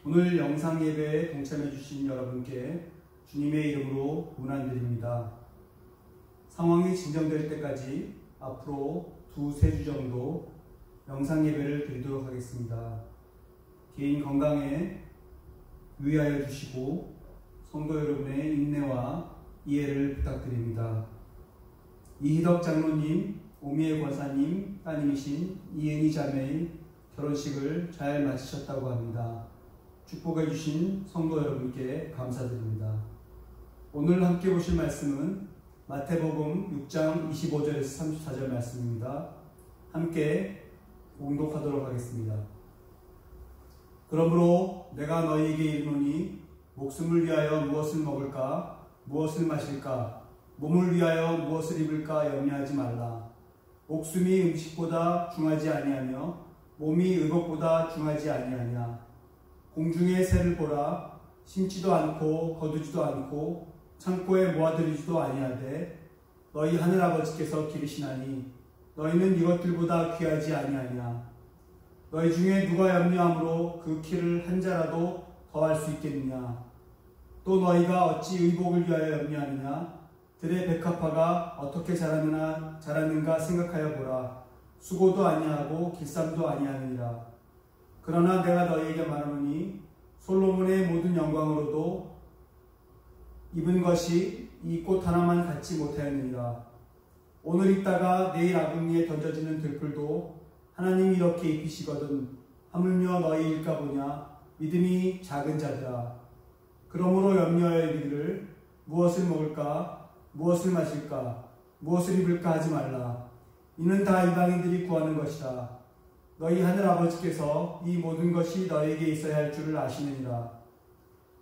오늘 영상 예배에 동참해 주신 여러분께 주님의 이름으로 문안드립니다. 상황이 진정될 때까지 앞으로 2-3주 정도 영상 예배를 드리도록 하겠습니다. 개인 건강에 유의하여 주시고 성도 여러분의 인내와 이해를 부탁드립니다. 이희덕 장로님, 오미애 권사님 따님이신 이은희 자매의 결혼식을 잘 마치셨다고 합니다. 축복해 주신 성도 여러분께 감사드립니다. 오늘 함께 보실 말씀은 마태복음 6장 25절에서 34절 말씀입니다. 함께 봉독하도록 하겠습니다. 그러므로 내가 너희에게 이르노니 목숨을 위하여 무엇을 먹을까 무엇을 마실까 몸을 위하여 무엇을 입을까 염려하지 말라. 목숨이 음식보다 중하지 아니하며 몸이 의복보다 중하지 아니하냐. 공중의 새를 보라. 심지도 않고 거두지도 않고 창고에 모아들이지도 아니하되 너희 하늘아버지께서 기르시나니 너희는 이것들보다 귀하지 아니하냐. 너희 중에 누가 염려함으로 그 키를 한 자라도 더할 수 있겠느냐. 또 너희가 어찌 의복을 위하여 염려하느냐. 들의 백합화가 어떻게 자라는가 생각하여 보라. 수고도 아니하고 길쌈도 아니하느니라. 그러나 내가 너희에게 말하노니 솔로몬의 모든 영광으로도 입은 것이 이 꽃 하나만 갖지 못하였느니라. 오늘 있다가 내일 아궁이에 던져지는 들풀도 하나님이 이렇게 입히시거든 하물며 너희일까 보냐. 믿음이 작은 자들아. 그러므로 염려하여 이르기를 무엇을 먹을까 무엇을 마실까 무엇을 입을까 하지 말라. 이는 다 이방인들이 구하는 것이라. 너희 하늘 아버지께서 이 모든 것이 너희에게 있어야 할 줄을 아시느니라.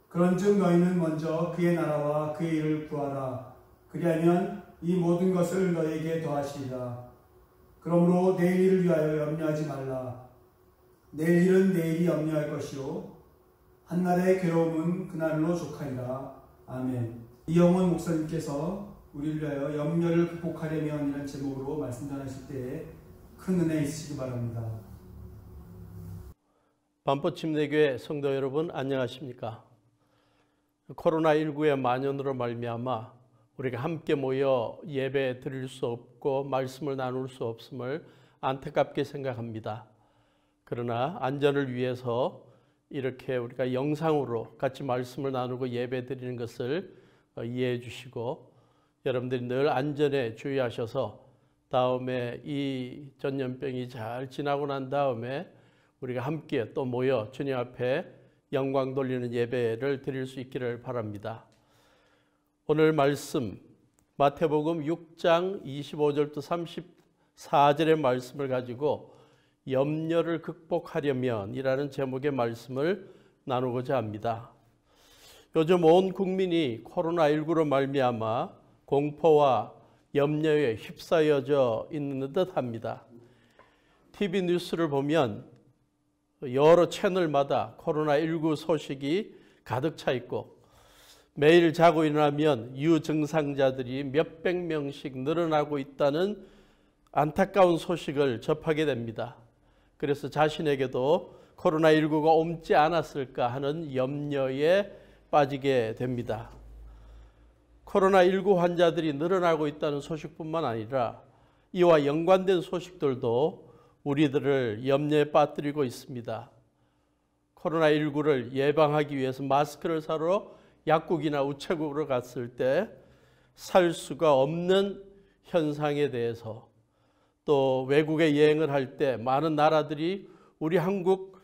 그런즉 너희는 먼저 그의 나라와 그의 일을 구하라. 그리하면 이 모든 것을 너희에게 더하시리라. 그러므로 내일 일을 위하여 염려하지 말라. 내일 일은 내일이 염려할 것이요 한날의 괴로움은 그날로 족하리라. 아멘. 이영원 목사님께서 우리를 위하여 염려를 극복하려면 이라는 제목으로 말씀 전하실 때에 큰 은혜 있으시기 바랍니다. 반포침례교회 성도 여러분 안녕하십니까? 코로나19의 만연으로 말미암아 우리가 함께 모여 예배 드릴 수 없고 말씀을 나눌 수 없음을 안타깝게 생각합니다. 그러나 안전을 위해서 이렇게 우리가 영상으로 같이 말씀을 나누고 예배 드리는 것을 이해해 주시고 여러분들이 늘 안전에 주의하셔서 다음에 이 전염병이 잘 지나고 난 다음에 우리가 함께 또 모여 주님 앞에 영광 돌리는 예배를 드릴 수 있기를 바랍니다. 오늘 말씀 마태복음 6장 25절부터 34절의 말씀을 가지고 염려를 극복하려면 이라는 제목의 말씀을 나누고자 합니다. 요즘 온 국민이 코로나19로 말미암아 공포와 염려에 휩싸여져 있는 듯합니다. TV 뉴스를 보면 여러 채널마다 코로나19 소식이 가득 차 있고 매일 자고 일어나면 유증상자들이 몇백 명씩 늘어나고 있다는 안타까운 소식을 접하게 됩니다. 그래서 자신에게도 코로나19가 옮지 않았을까 하는 염려에 빠지게 됩니다. 코로나19 환자들이 늘어나고 있다는 소식뿐만 아니라 이와 연관된 소식들도 우리들을 염려에 빠뜨리고 있습니다. 코로나19를 예방하기 위해서 마스크를 사러 약국이나 우체국으로 갔을 때 살 수가 없는 현상에 대해서 또 외국에 여행을 할 때 많은 나라들이 우리 한국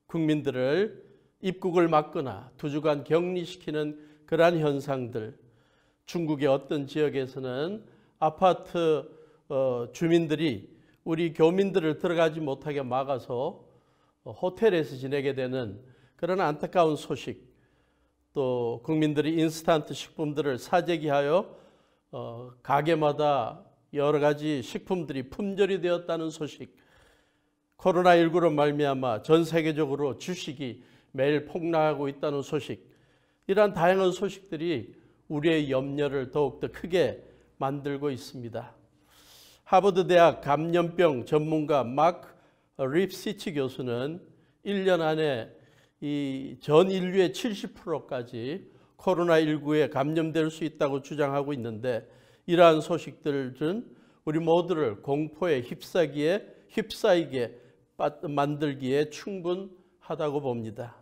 국민들을 입국을 막거나 2주간 격리시키는 그러한 현상들, 중국의 어떤 지역에서는 아파트 주민들이 우리 교민들을 들어가지 못하게 막아서 호텔에서 지내게 되는 그런 안타까운 소식, 또 국민들이 인스턴트 식품들을 사재기하여 가게마다 여러 가지 식품들이 품절이 되었다는 소식, 코로나19로 말미암아 전 세계적으로 주식이 매일 폭락하고 있다는 소식, 이러한 다양한 소식들이 우리의 염려를 더욱더 크게 만들고 있습니다. 하버드 대학 감염병 전문가 마크 립시치 교수는 1년 안에 이 전 인류의 70%까지 코로나19에 감염될 수 있다고 주장하고 있는데, 이러한 소식들은 우리 모두를 공포에 휩싸이게 만들기에 충분하다고 봅니다.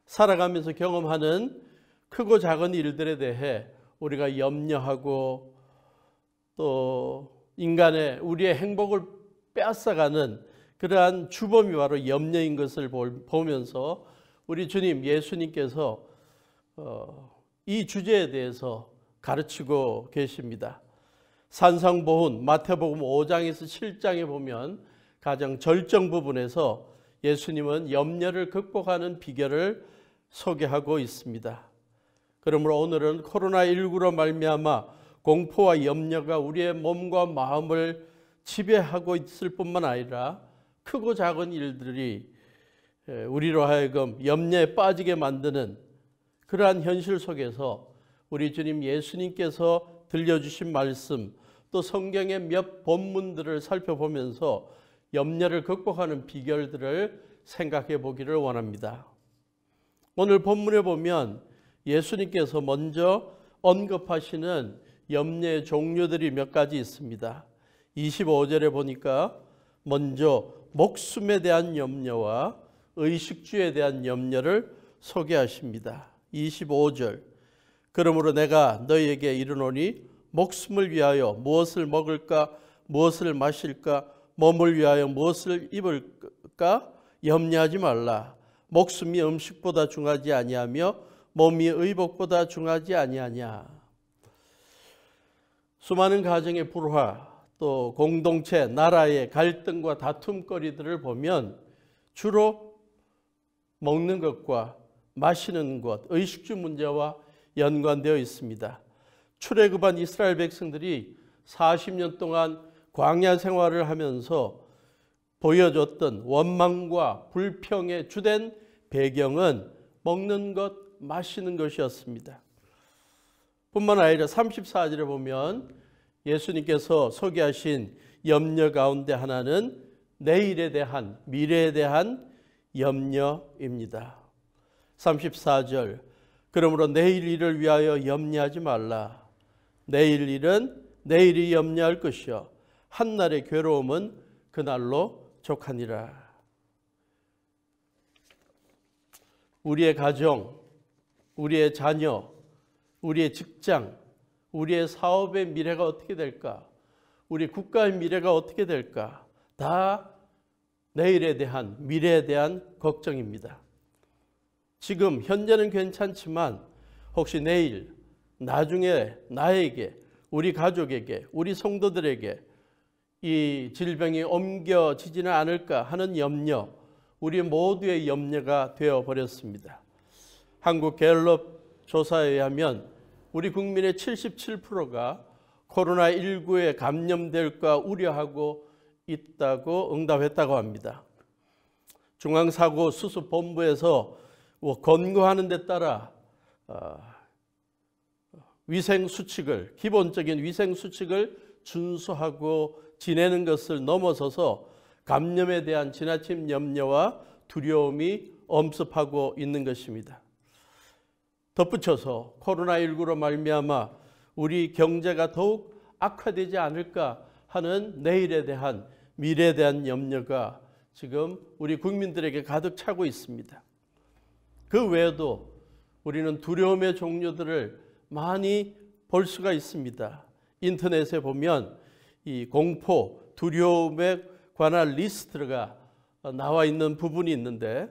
살아가면서 경험하는 크고 작은 일들에 대해 우리가 염려하고, 또 우리의 행복을 빼앗아가는 그러한 주범이 바로 염려인 것을 보면서 우리 주님 예수님께서 이 주제에 대해서 가르치고 계십니다. 산상보훈 마태복음 5장에서 7장에 보면 가장 절정 부분에서 예수님은 염려를 극복하는 비결을 소개하고 있습니다. 그러므로 오늘은 코로나19로 말미암아 공포와 염려가 우리의 몸과 마음을 지배하고 있을 뿐만 아니라 크고 작은 일들이 우리로 하여금 염려에 빠지게 만드는 그러한 현실 속에서 우리 주님 예수님께서 들려주신 말씀, 또 성경의 몇 본문들을 살펴보면서 염려를 극복하는 비결들을 생각해 보기를 원합니다. 오늘 본문에 보면 예수님께서 먼저 언급하시는 염려의 종류들이 몇 가지 있습니다. 25절에 보니까 먼저 목숨에 대한 염려와 의식주에 대한 염려를 소개하십니다. 25절, 그러므로 내가 너희에게 이르노니 목숨을 위하여 무엇을 먹을까, 무엇을 마실까, 몸을 위하여 무엇을 입을까 염려하지 말라. 목숨이 음식보다 중하지 아니하며 몸이 의복보다 중하지 아니하냐. 수많은 가정의 불화, 또 공동체, 나라의 갈등과 다툼거리들을 보면 주로 먹는 것과 마시는 것, 의식주 문제와 연관되어 있습니다. 출애굽한 이스라엘 백성들이 40년 동안 광야 생활을 하면서 보여줬던 원망과 불평의 주된 배경은 먹는 것, 마시는 것이었습니다. 뿐만 아니라 34절에 보면 예수님께서 소개하신 염려 가운데 하나는 내일에 대한, 미래에 대한 염려입니다. 34절, 그러므로 내일 일을 위하여 염려하지 말라. 내일 일은 내일이 염려할 것이요 한날의 괴로움은 그날로 족하니라. 우리의 가정, 우리의 자녀, 우리의 직장, 우리의 사업의 미래가 어떻게 될까? 우리 국가의 미래가 어떻게 될까? 다 내일에 대한, 미래에 대한 걱정입니다. 지금 현재는 괜찮지만 혹시 내일, 나중에 나에게, 우리 가족에게, 우리 성도들에게 이 질병이 옮겨지지는 않을까 하는 염려, 우리 모두의 염려가 되어버렸습니다. 한국 갤럽 조사에 의하면 우리 국민의 77%가 코로나19에 감염될까 우려하고 있다고 응답했다고 합니다. 중앙사고수습본부에서 권고하는 데 따라 위생수칙을, 기본적인 위생수칙을 준수하고 지내는 것을 넘어서서 감염에 대한 지나친 염려와 두려움이 엄습하고 있는 것입니다. 덧붙여서 코로나19로 말미암아 우리 경제가 더욱 악화되지 않을까 하는 내일에 대한, 미래에 대한 염려가 지금 우리 국민들에게 가득 차고 있습니다. 그 외에도 우리는 두려움의 종류들을 많이 볼 수가 있습니다. 인터넷에 보면 이 공포, 두려움에 관한 리스트가 나와 있는 부분이 있는데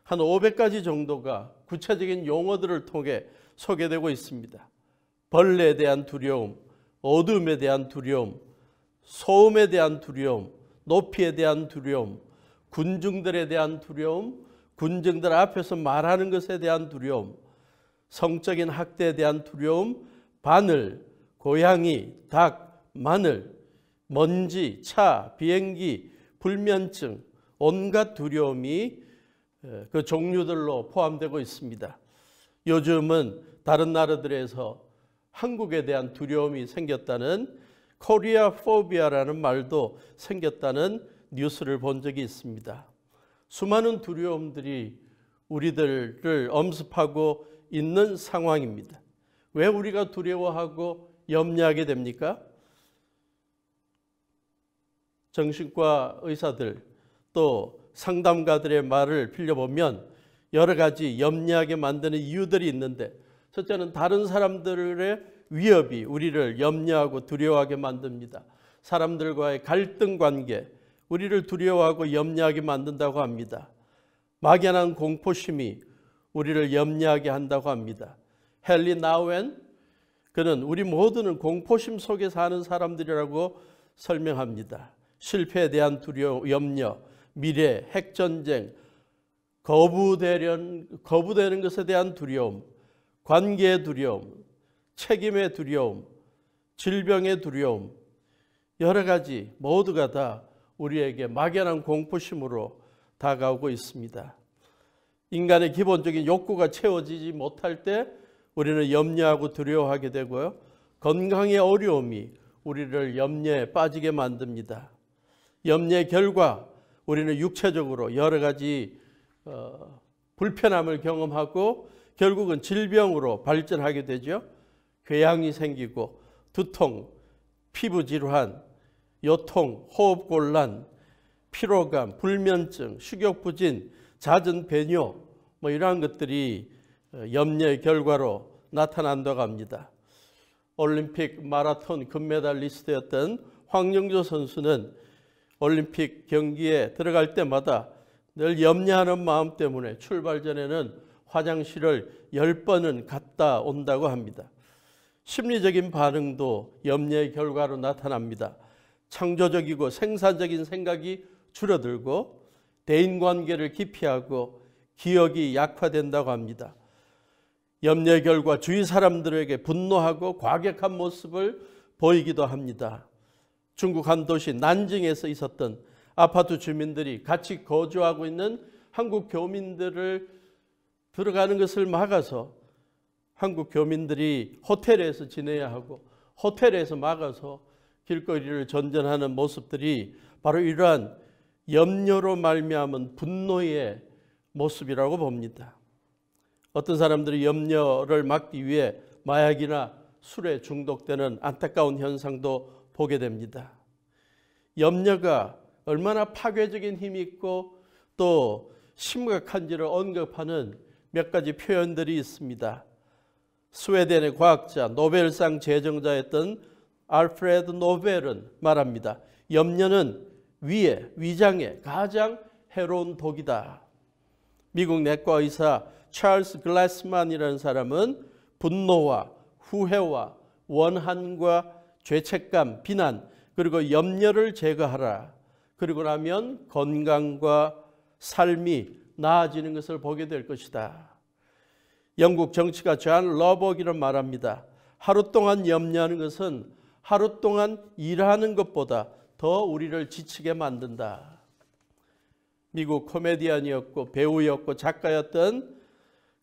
한 500가지 정도가 구체적인 용어들을 통해 소개되고 있습니다. 벌레에 대한 두려움, 어둠에 대한 두려움, 소음에 대한 두려움, 높이에 대한 두려움, 군중들에 대한 두려움, 군중들 앞에서 말하는 것에 대한 두려움, 성적인 학대에 대한 두려움, 바늘, 고양이, 닭, 마늘, 먼지, 차, 비행기, 불면증, 온갖 두려움이 그 종류들로 포함되고 있습니다. 요즘은 다른 나라들에서 한국에 대한 두려움이 생겼다는 코리아 포비아라는 말도 생겼다는 뉴스를 본 적이 있습니다. 수많은 두려움들이 우리들을 엄습하고 있는 상황입니다. 왜 우리가 두려워하고 염려하게 됩니까? 정신과 의사들 또 상담가들의 말을 빌려보면 여러 가지 염려하게 만드는 이유들이 있는데, 첫째는 다른 사람들의 위협이 우리를 염려하고 두려워하게 만듭니다. 사람들과의 갈등 관계, 우리를 두려워하고 염려하게 만든다고 합니다. 막연한 공포심이 우리를 염려하게 한다고 합니다. 헨리 나우엔, 그는 우리 모두는 공포심 속에 사는 사람들이라고 설명합니다. 실패에 대한 두려움, 염려, 미래, 핵전쟁, 거부되는 것에 대한 두려움, 관계의 두려움, 책임의 두려움, 질병의 두려움, 여러 가지 모두가 다 우리에게 막연한 공포심으로 다가오고 있습니다. 인간의 기본적인 욕구가 채워지지 못할 때 우리는 염려하고 두려워하게 되고요. 건강의 어려움이 우리를 염려에 빠지게 만듭니다. 염려의 결과 우리는 육체적으로 여러 가지 불편함을 경험하고 결국은 질병으로 발전하게 되죠. 궤양이 생기고 두통, 피부질환, 요통, 호흡곤란, 피로감, 불면증, 식욕부진, 잦은 배뇨, 이러한 것들이 염려의 결과로 나타난다고 합니다. 올림픽 마라톤 금메달리스트였던 황영조 선수는 올림픽 경기에 들어갈 때마다 늘 염려하는 마음 때문에 출발 전에는 화장실을 10번은 갔다 온다고 합니다. 심리적인 반응도 염려의 결과로 나타납니다. 창조적이고 생산적인 생각이 줄어들고 대인관계를 기피하고 기억이 약화된다고 합니다. 염려의 결과 주위 사람들에게 분노하고 과격한 모습을 보이기도 합니다. 중국 한 도시 난징에서 있었던 아파트 주민들이 같이 거주하고 있는 한국 교민들을 들어가는 것을 막아서 한국 교민들이 호텔에서 지내야 하고 호텔에서 막아서 길거리를 전전하는 모습들이 바로 이러한 염려로 말미암은 분노의 모습이라고 봅니다. 어떤 사람들이 염려를 막기 위해 마약이나 술에 중독되는 안타까운 현상도 보게 됩니다. 염려가 얼마나 파괴적인 힘이 있고 또 심각한지를 언급하는 몇 가지 표현들이 있습니다. 스웨덴의 과학자, 노벨상 제정자였던 알프레드 노벨은 말합니다. 염려는 위장에 가장 해로운 독이다. 미국 내과 의사 찰스 글래스만이라는 사람은 분노와 후회와 원한과 죄책감, 비난, 그리고 염려를 제거하라. 그리고 나면 건강과 삶이 나아지는 것을 보게 될 것이다. 영국 정치가 존 러벅이는 말합니다. 하루 동안 염려하는 것은 하루 동안 일하는 것보다 더 우리를 지치게 만든다. 미국 코미디언이었고 배우였고 작가였던,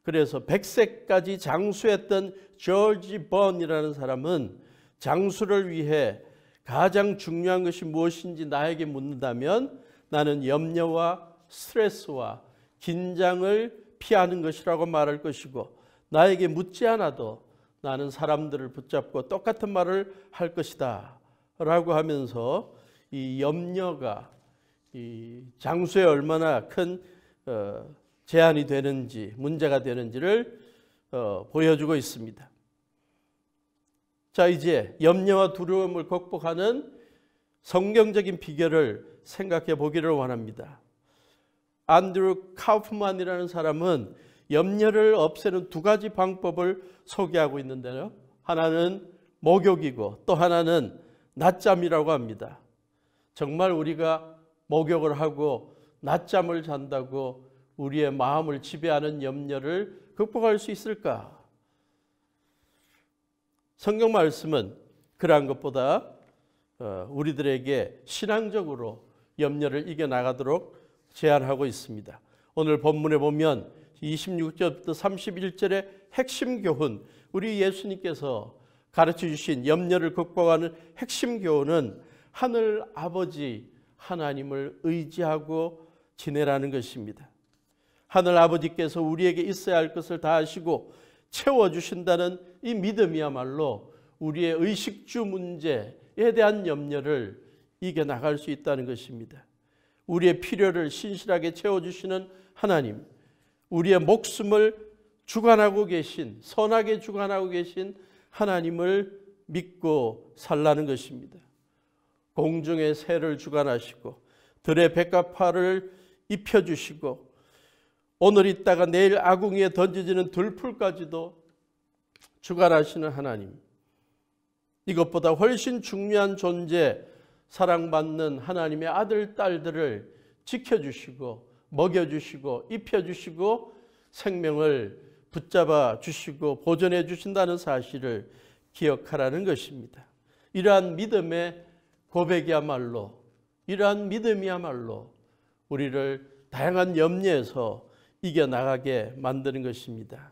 그래서 100세까지 장수했던 조지 번이라는 사람은 장수를 위해 가장 중요한 것이 무엇인지 나에게 묻는다면 나는 염려와 스트레스와 긴장을 피하는 것이라고 말할 것이고, 나에게 묻지 않아도 나는 사람들을 붙잡고 똑같은 말을 할 것이다 라고 하면서 이 염려가 이 장수에 얼마나 큰 제한이 되는지, 문제가 되는지를 보여주고 있습니다. 자, 이제 염려와 두려움을 극복하는 성경적인 비결을 생각해 보기를 원합니다. 안드루 카우프만이라는 사람은 염려를 없애는 두 가지 방법을 소개하고 있는데요. 하나는 목욕이고 또 하나는 낮잠이라고 합니다. 정말 우리가 목욕을 하고 낮잠을 잔다고 우리의 마음을 지배하는 염려를 극복할 수 있을까? 성경 말씀은 그러한 것보다 우리들에게 신앙적으로 염려를 이겨나가도록 제안하고 있습니다. 오늘 본문에 보면 26절부터 31절의 핵심 교훈, 우리 예수님께서 가르쳐 주신 염려를 극복하는 핵심 교훈은 하늘 아버지 하나님을 의지하고 지내라는 것입니다. 하늘 아버지께서 우리에게 있어야 할 것을 다 하시고 채워주신다는 이 믿음이야말로 우리의 의식주 문제에 대한 염려를 이겨나갈 수 있다는 것입니다. 우리의 필요를 신실하게 채워주시는 하나님, 우리의 목숨을 주관하고 계신, 선하게 주관하고 계신 하나님을 믿고 살라는 것입니다. 공중의 새를 주관하시고 들의 백합화를 입혀주시고 오늘 있다가 내일 아궁이에 던져지는 들풀까지도 주관하시는 하나님, 이것보다 훨씬 중요한 존재, 사랑받는 하나님의 아들, 딸들을 지켜주시고 먹여주시고 입혀주시고 생명을 붙잡아 주시고 보존해 주신다는 사실을 기억하라는 것입니다. 이러한 믿음의 고백이야말로, 이러한 믿음이야말로 우리를 다양한 염려에서 이겨나가게 만드는 것입니다.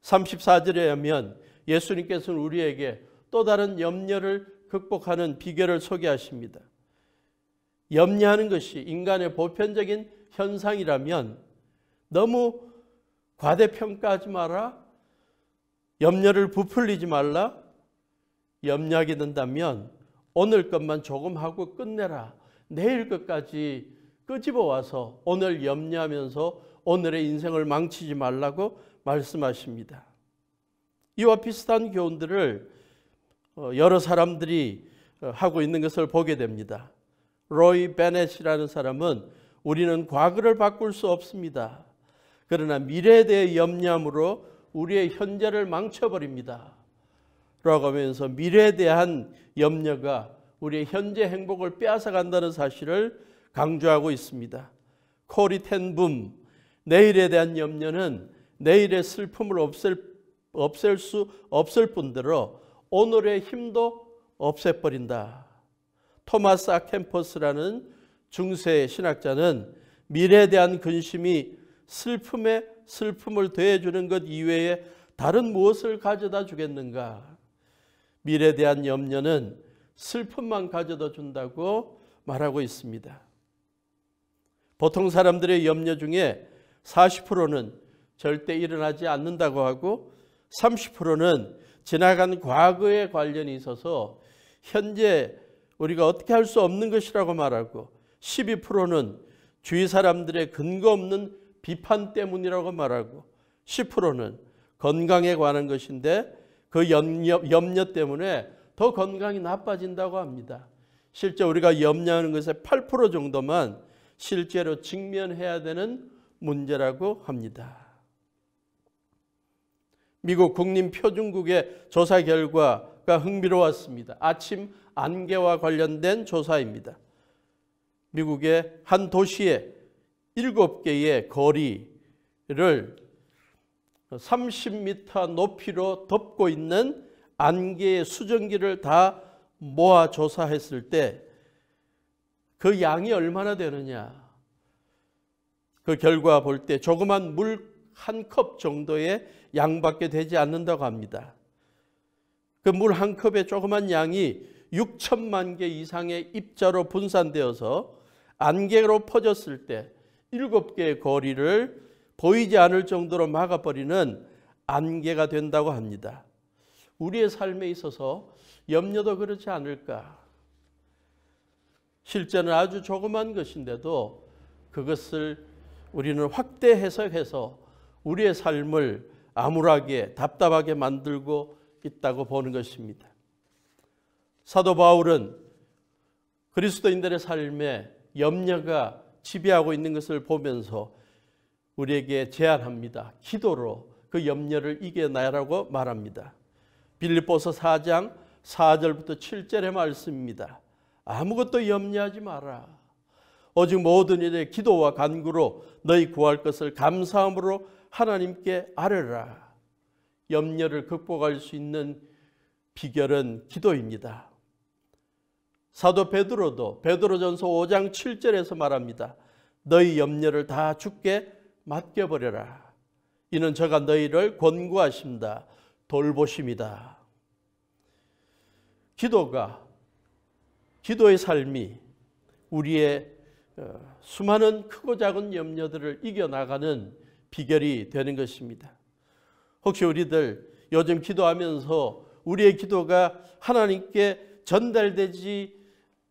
34절에 하면 예수님께서는 우리에게 또 다른 염려를 극복하는 비결을 소개하십니다. 염려하는 것이 인간의 보편적인 현상이라면 너무 과대평가하지 마라, 염려를 부풀리지 말라. 염려하게 된다면 오늘 것만 조금 하고 끝내라. 내일 것까지 끄집어와서 오늘 염려하면서 오늘의 인생을 망치지 말라고 말씀하십니다. 이와 비슷한 교훈들을 여러 사람들이 하고 있는 것을 보게 됩니다. 로이 베넷이라는 사람은 우리는 과거를 바꿀 수 없습니다. 그러나 미래에 대해 염려함으로 우리의 현재를 망쳐버립니다. 라고 하면서 미래에 대한 염려가 우리의 현재 행복을 빼앗아간다는 사실을 강조하고 있습니다. 코리 텐붐, 내일에 대한 염려는 내일의 슬픔을 없앨 수 없을 뿐더러 오늘의 힘도 없애버린다. 토마스 아켐포스라는 중세 신학자는 미래에 대한 근심이 슬픔에 슬픔을 더해주는 것 이외에 다른 무엇을 가져다 주겠는가? 미래에 대한 염려는 슬픔만 가져다 준다고 말하고 있습니다. 보통 사람들의 염려 중에 40%는 절대 일어나지 않는다고 하고 30%는 지나간 과거에 관련이 있어서 현재 우리가 어떻게 할 수 없는 것이라고 말하고 12%는 주위 사람들의 근거 없는 비판 때문이라고 말하고 10%는 건강에 관한 것인데 그 염려 때문에 더 건강이 나빠진다고 합니다. 실제 우리가 염려하는 것의 8% 정도만 실제로 직면해야 되는 문제라고 합니다. 미국 국립표준국의 조사 결과가 흥미로웠습니다. 아침 안개와 관련된 조사입니다. 미국의 한 도시의 7개의 거리를 30m 높이로 덮고 있는 안개의 수증기를 다 모아 조사했을 때 그 양이 얼마나 되느냐. 그 결과 볼 때 조그만 물 한 컵 정도의 양밖에 되지 않는다고 합니다. 그 물 한 컵의 조그만 양이 6천만 개 이상의 입자로 분산되어서 안개로 퍼졌을 때 7개의 거리를 보이지 않을 정도로 막아버리는 안개가 된다고 합니다. 우리의 삶에 있어서 염려도 그렇지 않을까? 실제는 아주 조그만 것인데도 그것을 우리는 확대 해석해서 우리의 삶을 암울하게 답답하게 만들고 있다고 보는 것입니다. 사도 바울은 그리스도인들의 삶에 염려가 지배하고 있는 것을 보면서 우리에게 제안합니다. 기도로 그 염려를 이겨내라고 말합니다. 빌립보서 4장 4절부터 7절의 말씀입니다. 아무것도 염려하지 마라. 오직 모든 일에 기도와 간구로 너희 구할 것을 감사함으로 하나님께 아뢰라. 염려를 극복할 수 있는 비결은 기도입니다. 사도 베드로도 베드로전서 5장 7절에서 말합니다. 너희 염려를 다 주께 맡겨버려라. 이는 저가 너희를 권고하십니다. 돌보십니다. 기도의 삶이 우리의 수많은 크고 작은 염려들을 이겨나가는 비결이 되는 것입니다. 혹시 우리들 요즘 기도하면서 우리의 기도가 하나님께 전달되지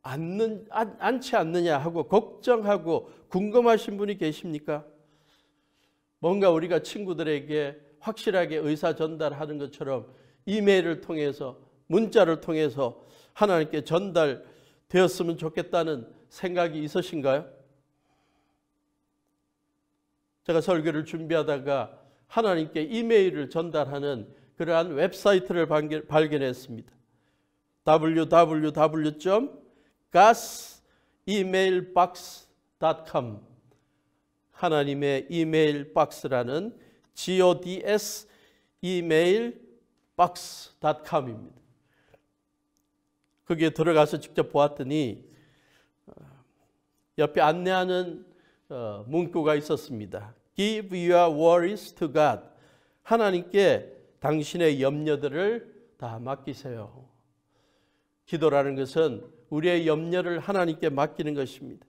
않지 않느냐 하고 걱정하고 궁금하신 분이 계십니까? 뭔가 우리가 친구들에게 확실하게 의사 전달하는 것처럼 이메일을 통해서 문자를 통해서 하나님께 전달되었으면 좋겠다는 생각이 있으신가요? 제가 설교를 준비하다가 하나님께 이메일을 전달하는 그러한 웹사이트를 발견했습니다. www.godsemailbox.com 하나님의 이메일 박스라는 GODS emailbox.com입니다. 거기에 들어가서 직접 보았더니 옆에 안내하는 문구가 있었습니다. Give your worries to God. 하나님께 당신의 염려들을 다 맡기세요. 기도라는 것은 우리의 염려를 하나님께 맡기는 것입니다.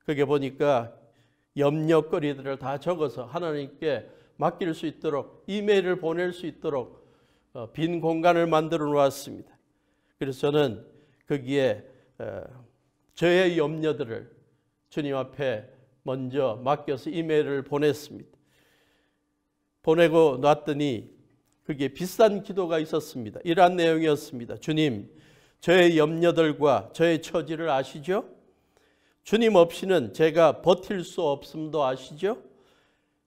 거기에 보니까 염려거리들을 다 적어서 하나님께 맡길 수 있도록 이메일을 보낼 수 있도록 빈 공간을 만들어 놓았습니다. 그래서 저는 거기에 저의 염려들을 주님 앞에 먼저 맡겨서 이메일을 보냈습니다. 보내고 놨더니 거기에 비싼 기도가 있었습니다. 이러한 내용이었습니다. 주님, 저의 염려들과 저의 처지를 아시죠? 주님 없이는 제가 버틸 수 없음도 아시죠?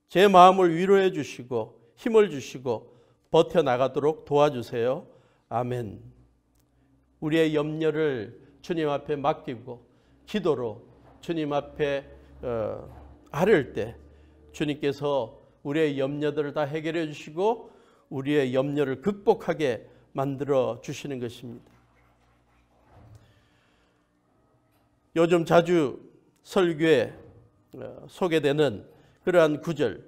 제 마음을 위로해 주시고 힘을 주시고 버텨나가도록 도와주세요. 아멘. 우리의 염려를 주님 앞에 맡기고 기도로 주님 앞에 아뢰을 때 주님께서 우리의 염려들을 다 해결해 주시고 우리의 염려를 극복하게 만들어 주시는 것입니다. 요즘 자주 설교에 소개되는 그러한 구절,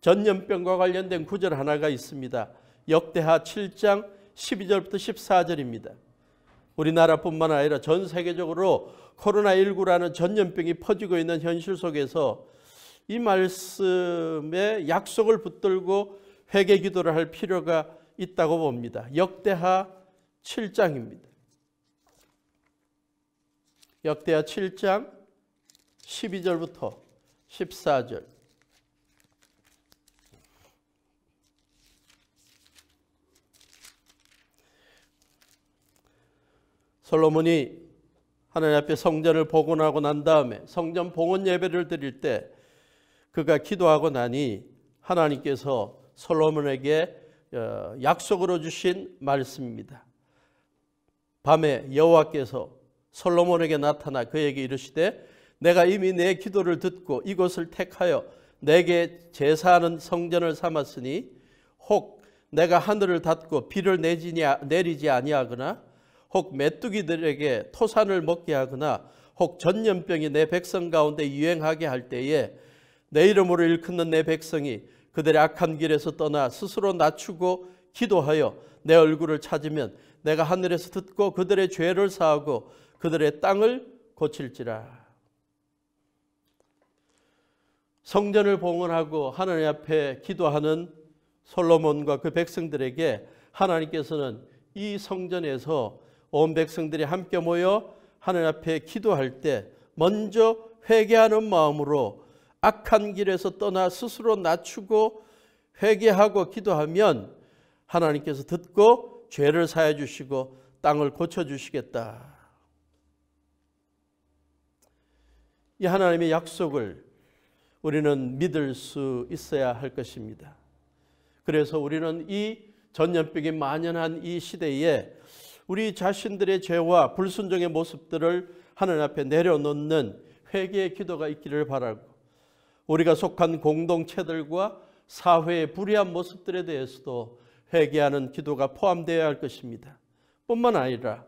전염병과 관련된 구절 하나가 있습니다. 역대하 7장 12절부터 14절입니다. 우리나라뿐만 아니라 전 세계적으로 코로나19라는 전염병이 퍼지고 있는 현실 속에서 이 말씀에 약속을 붙들고 회개 기도를 할 필요가 있다고 봅니다. 역대하 7장입니다. 역대하 7장 12절부터 14절. 솔로몬이 하나님 앞에 성전을 복원하고 난 다음에 성전 봉헌 예배를 드릴 때 그가 기도하고 나니 하나님께서 솔로몬에게 약속으로 주신 말씀입니다. 밤에 여호와께서 솔로몬에게 나타나 그에게 이르시되 내가 이미 내 기도를 듣고 이곳을 택하여 내게 제사하는 성전을 삼았으니 혹 내가 하늘을 닫고 비를 내리지 아니하거나 혹 메뚜기들에게 토산을 먹게 하거나 혹 전염병이 내 백성 가운데 유행하게 할 때에 내 이름으로 일컫는 내 백성이 그들의 악한 길에서 떠나 스스로 낮추고 기도하여 내 얼굴을 찾으면 내가 하늘에서 듣고 그들의 죄를 사하고 그들의 땅을 고칠지라. 성전을 봉헌하고 하나님 앞에 기도하는 솔로몬과 그 백성들에게 하나님께서는 이 성전에서 온 백성들이 함께 모여 하나님 앞에 기도할 때 먼저 회개하는 마음으로 악한 길에서 떠나 스스로 낮추고 회개하고 기도하면 하나님께서 듣고 죄를 사해 주시고 땅을 고쳐 주시겠다. 이 하나님의 약속을 우리는 믿을 수 있어야 할 것입니다. 그래서 우리는 이 전염병이 만연한 이 시대에 우리 자신들의 죄와 불순종의 모습들을 하나님 앞에 내려놓는 회개의 기도가 있기를 바라고 우리가 속한 공동체들과 사회의 불의한 모습들에 대해서도 회개하는 기도가 포함되어야 할 것입니다. 뿐만 아니라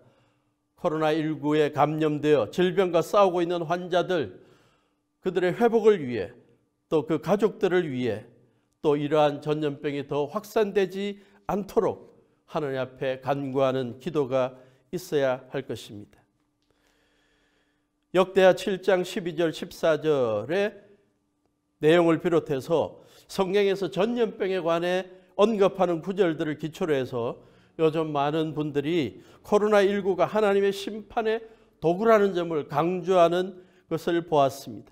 코로나19에 감염되어 질병과 싸우고 있는 환자들, 그들의 회복을 위해 또 그 가족들을 위해 또 이러한 전염병이 더 확산되지 않도록 하나님 앞에 간구하는 기도가 있어야 할 것입니다. 역대하 7장 12절 14절의 내용을 비롯해서 성경에서 전염병에 관해 언급하는 구절들을 기초로 해서 요즘 많은 분들이 코로나19가 하나님의 심판의 도구라는 점을 강조하는 것을 보았습니다.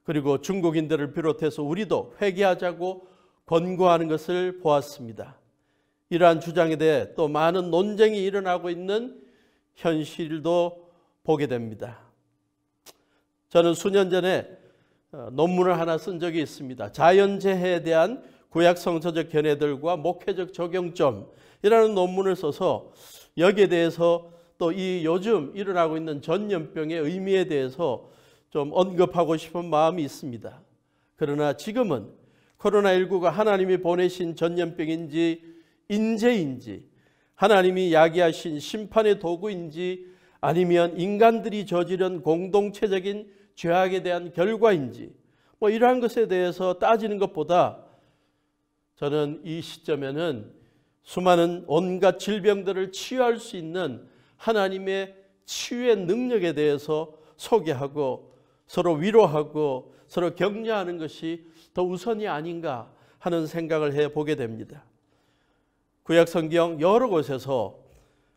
그리고 중국인들을 비롯해서 우리도 회개하자고 권고하는 것을 보았습니다. 이러한 주장에 대해 또 많은 논쟁이 일어나고 있는 현실도 보게 됩니다. 저는 수년 전에 논문을 하나 쓴 적이 있습니다. 자연재해에 대한 구약 성서적 견해들과 목회적 적용점이라는 논문을 써서 여기에 대해서 또 이 요즘 일어나고 있는 전염병의 의미에 대해서 좀 언급하고 싶은 마음이 있습니다. 그러나 지금은 코로나19가 하나님이 보내신 전염병인지 인재인지, 하나님이 야기하신 심판의 도구인지, 아니면 인간들이 저지른 공동체적인 죄악에 대한 결과인지, 이러한 것에 대해서 따지는 것보다 저는 이 시점에는 수많은 온갖 질병들을 치유할 수 있는 하나님의 치유의 능력에 대해서 소개하고 서로 위로하고 서로 격려하는 것이 더 우선이 아닌가 하는 생각을 해보게 됩니다. 구약 성경 여러 곳에서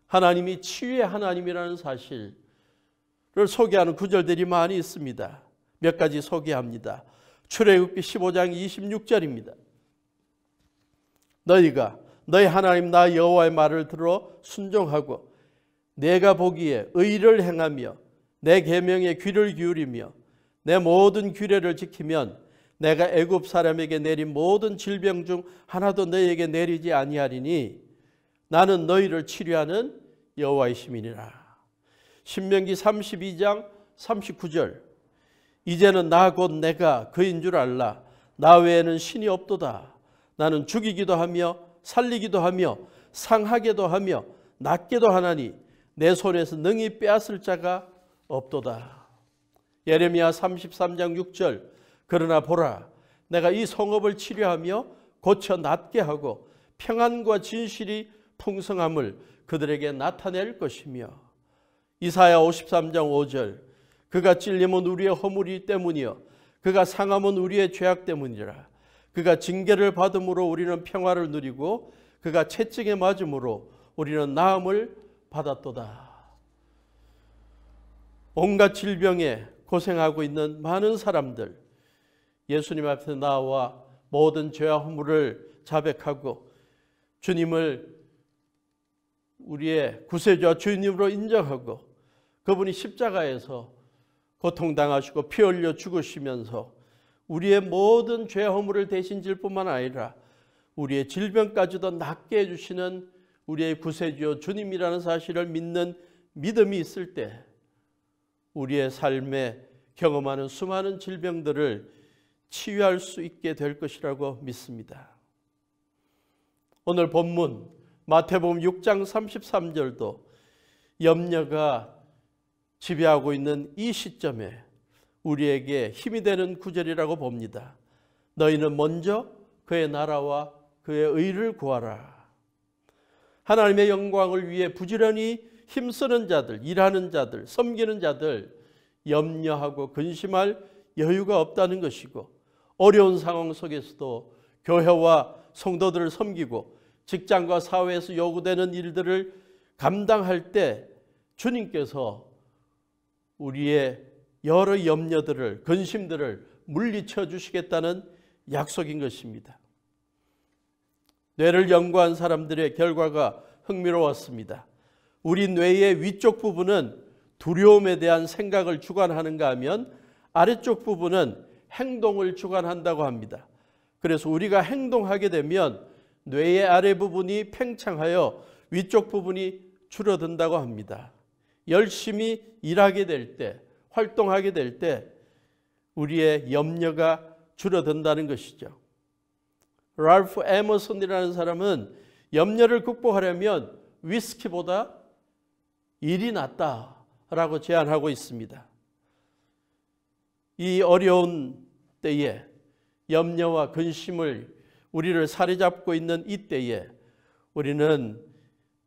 하나님이 치유의 하나님이라는 사실을 소개하는 구절들이 많이 있습니다. 몇 가지 소개합니다. 출애굽기 15장 26절입니다. 너희가 너희 하나님 나 여호와의 말을 들어 순종하고 내가 보기에 의를 행하며 내 계명에 귀를 기울이며 내 모든 규례를 지키면 내가 애굽 사람에게 내린 모든 질병 중 하나도 너희에게 내리지 아니하리니 나는 너희를 치료하는 여호와의 시민이라. 신명기 32장 39절. 이제는 나 곧 내가 그인 줄 알라. 나 외에는 신이 없도다. 나는 죽이기도 하며 살리기도 하며 상하게도 하며 낫게도 하나니 내 손에서 능히 빼앗을 자가 없도다. 예레미야 33장 6절. 그러나 보라, 내가 이 성읍을 치료하며 고쳐 낫게 하고 평안과 진실이 풍성함을 그들에게 나타낼 것이며. 이사야 53장 5절. 그가 찔림은 우리의 허물이 때문이요 그가 상함은 우리의 죄악 때문이라. 그가 징계를 받음으로 우리는 평화를 누리고 그가 채찍에 맞음으로 우리는 나음을 받았도다. 온갖 질병에 고생하고 있는 많은 사람들, 예수님 앞에 나와 모든 죄와 허물을 자백하고 주님을 우리의 구세주와 주님으로 인정하고 그분이 십자가에서 고통당하시고 피 흘려 죽으시면서 우리의 모든 죄 허물을 대신 질 뿐만 아니라 우리의 질병까지도 낫게 해주시는 우리의 구세주여 주님이라는 사실을 믿는 믿음이 있을 때 우리의 삶에 경험하는 수많은 질병들을 치유할 수 있게 될 것이라고 믿습니다. 오늘 본문 마태복음 6장 33절도 염려가 지배하고 있는 이 시점에 우리에게 힘이 되는 구절이라고 봅니다. 너희는 먼저 그의 나라와 그의 의를 구하라. 하나님의 영광을 위해 부지런히 힘쓰는 자들, 일하는 자들, 섬기는 자들 염려하고 근심할 여유가 없다는 것이고 어려운 상황 속에서도 교회와 성도들을 섬기고 직장과 사회에서 요구되는 일들을 감당할 때 주님께서 우리의 여러 염려들을, 근심들을 물리쳐 주시겠다는 약속인 것입니다. 뇌를 연구한 사람들의 결과가 흥미로웠습니다. 우리 뇌의 위쪽 부분은 두려움에 대한 생각을 주관하는가 하면 아래쪽 부분은 행동을 주관한다고 합니다. 그래서 우리가 행동하게 되면 뇌의 아래 부분이 팽창하여 위쪽 부분이 줄어든다고 합니다. 열심히 일하게 될 때, 활동하게 될 때 우리의 염려가 줄어든다는 것이죠. 랄프 에머슨이라는 사람은 염려를 극복하려면 위스키보다 일이 낫다라고 제안하고 있습니다. 이 어려운 때에 염려와 근심을 우리를 사로잡고 있는 이 때에 우리는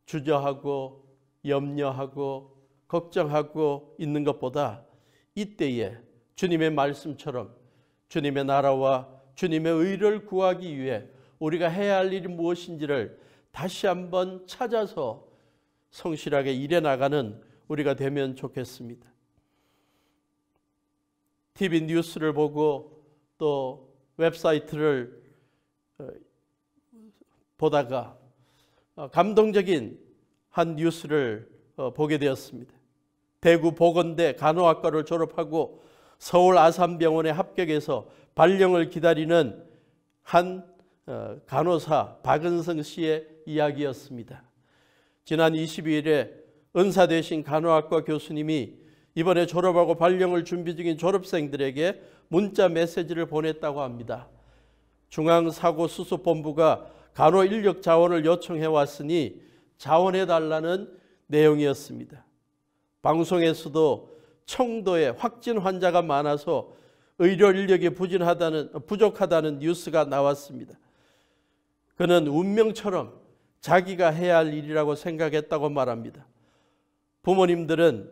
주저하고 염려하고 걱정하고 있는 것보다 이때에 주님의 말씀처럼 주님의 나라와 주님의 의를 구하기 위해 우리가 해야 할 일이 무엇인지를 다시 한번 찾아서 성실하게 일해 나가는 우리가 되면 좋겠습니다. TV 뉴스를 보고 또 웹사이트를 보다가 감동적인 한 뉴스를 보게 되었습니다. 대구 보건대 간호학과를 졸업하고 서울 아산병원에 합격해서 발령을 기다리는 한 간호사 박은성 씨의 이야기였습니다. 지난 22일에 은사 되신 간호학과 교수님이 이번에 졸업하고 발령을 준비 중인 졸업생들에게 문자 메시지를 보냈다고 합니다. 중앙사고수습본부가 간호 인력 자원을 요청해 왔으니 자원해 달라는 내용이었습니다. 방송에서도 청도에 확진 환자가 많아서 의료 인력이 부족하다는 뉴스가 나왔습니다. 그는 운명처럼 자기가 해야 할 일이라고 생각했다고 말합니다. 부모님들은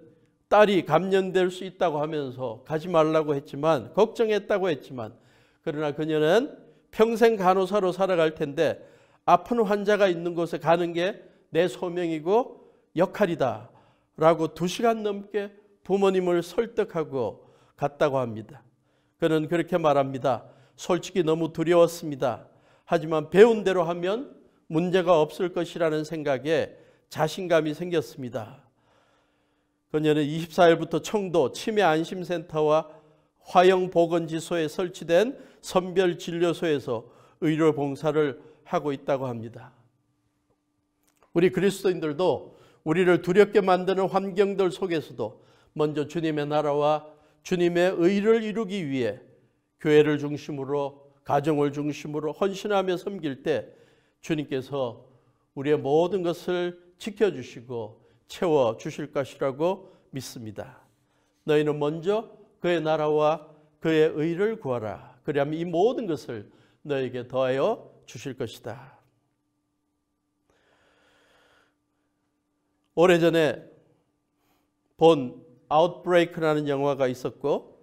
딸이 감염될 수 있다고 하면서 가지 말라고 했지만, 걱정했다고 했지만, 그러나 그녀는 평생 간호사로 살아갈 텐데 아픈 환자가 있는 곳에 가는 게 내 소명이고 역할이다 라고 2시간 넘게 부모님을 설득하고 갔다고 합니다. 그는 그렇게 말합니다. 솔직히 너무 두려웠습니다. 하지만 배운 대로 하면 문제가 없을 것이라는 생각에 자신감이 생겼습니다. 그녀는 24일부터 청도 치매안심센터와 화영보건지소에 설치된 선별진료소에서 의료봉사를 하고 있다고 합니다. 우리 그리스도인들도 우리를 두렵게 만드는 환경들 속에서도 먼저 주님의 나라와 주님의 의를 이루기 위해 교회를 중심으로, 가정을 중심으로 헌신하며 섬길 때 주님께서 우리의 모든 것을 지켜주시고 채워주실 것이라고 믿습니다. 너희는 먼저 그의 나라와 그의 의를 구하라. 그리하면 이 모든 것을 너에게 더하여 주실 것이다. 오래전에 본 아웃브레이크라는 영화가 있었고,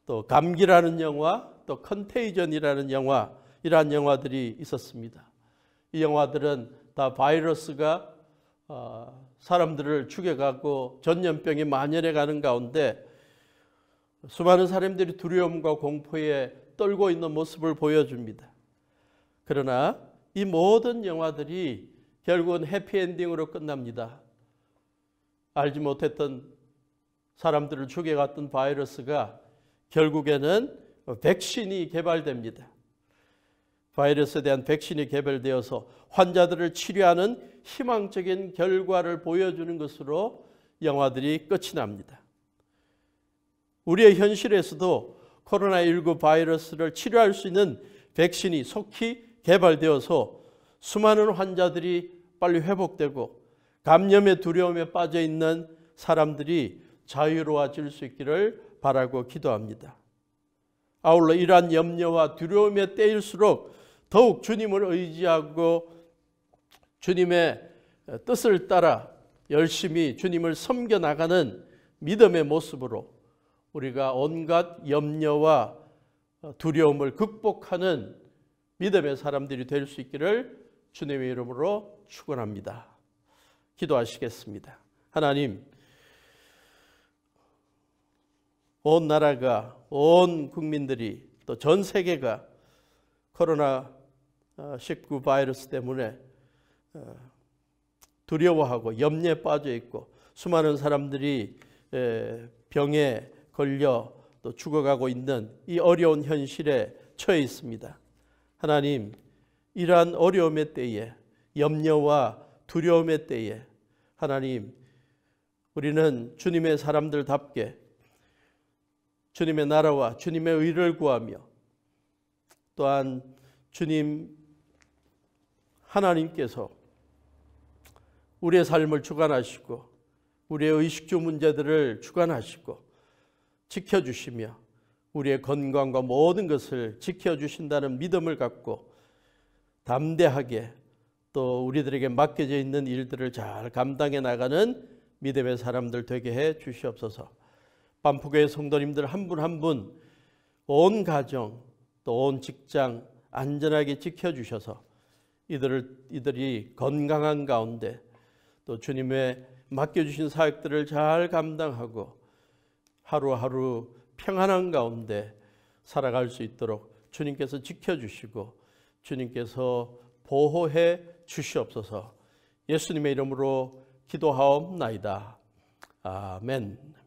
또 감기라는 영화, 또 컨테이전이라는 영화, 이러한 영화들이 있었습니다. 이 영화들은 다 바이러스가 사람들을 죽여가고 전염병이 만연해가는 가운데 수많은 사람들이 두려움과 공포에 떨고 있는 모습을 보여줍니다. 그러나 이 모든 영화들이 결국은 해피엔딩으로 끝납니다. 알지 못했던 사람들을 죽여갔던 바이러스가 결국에는 백신이 개발됩니다. 바이러스에 대한 백신이 개발되어서 환자들을 치료하는 희망적인 결과를 보여주는 것으로 영화들이 끝이 납니다. 우리의 현실에서도 코로나19 바이러스를 치료할 수 있는 백신이 속히 개발되어서 수많은 환자들이 빨리 회복되고 감염의 두려움에 빠져 있는 사람들이 자유로워질 수 있기를 바라고 기도합니다. 아울러 이러한 염려와 두려움의 때일수록 더욱 주님을 의지하고 주님의 뜻을 따라 열심히 주님을 섬겨 나가는 믿음의 모습으로 우리가 온갖 염려와 두려움을 극복하는 믿음의 사람들이 될 수 있기를 주님의 이름으로 축원합니다. 기도하시겠습니다. 하나님, 온 나라가, 온 국민들이, 또 전 세계가 코로나19 바이러스 때문에 두려워하고 염려에 빠져 있고 수많은 사람들이 병에 걸려 또 죽어가고 있는 이 어려운 현실에 처해 있습니다. 하나님, 이러한 어려움의 때에, 염려와 두려움의 때에 하나님, 우리는 주님의 사람들답게 주님의 나라와 주님의 의를 구하며 또한 주님 하나님께서 우리의 삶을 주관하시고 우리의 의식주 문제들을 주관하시고 지켜주시며 우리의 건강과 모든 것을 지켜주신다는 믿음을 갖고 담대하게 또 우리들에게 맡겨져 있는 일들을 잘 감당해 나가는 믿음의 사람들 되게 해 주시옵소서. 반포교회 성도님들 한 분 한 분 온 가정 또 온 직장 안전하게 지켜주셔서 이들이 건강한 가운데 또 주님의 맡겨주신 사역들을 잘 감당하고 하루하루 평안한 가운데 살아갈 수 있도록 주님께서 지켜주시고 주님께서 보호해 주시옵소서. 예수님의 이름으로 기도하옵나이다. 아멘.